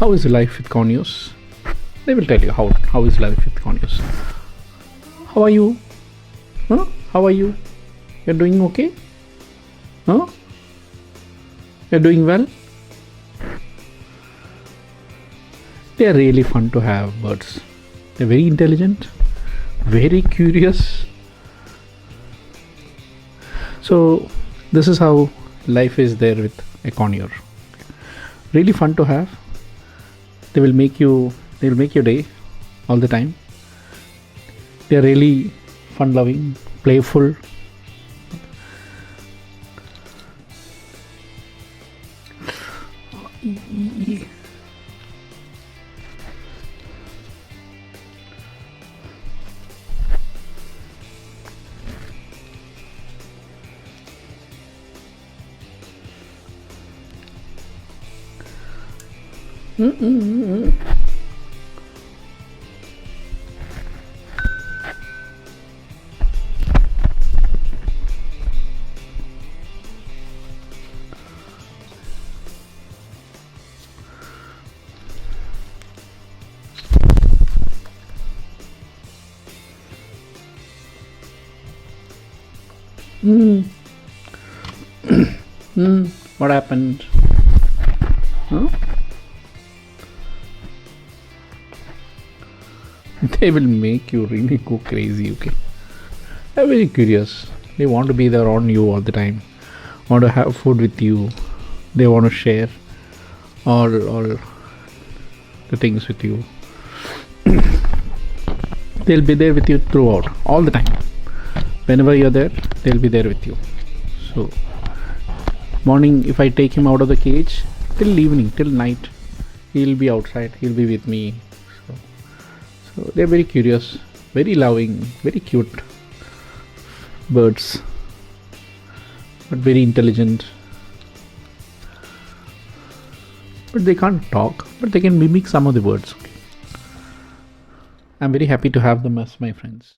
How is life with conures? They will tell you how is life with conures. How are you? Huh? How are you? You're doing okay? Huh? You're doing well? They are really fun to have, birds. They're very intelligent, very curious. So this is how life is there with a conure. Really fun to have. They will make your day all the time. They are really fun loving, playful. What happened? Huh? They will make you really go crazy, okay? They're very curious. They want to be there on you all the time. Want to have food with you. They want to share all the things with you. They'll be there with you throughout, all the time. Whenever you're there, they'll be there with you. So morning, if I take him out of the cage, till evening, till night, he'll be outside, he'll be with me. So they're very curious, very loving, very cute birds, but very intelligent. But they can't talk, but they can mimic some of the words. I'm very happy to have them as my friends.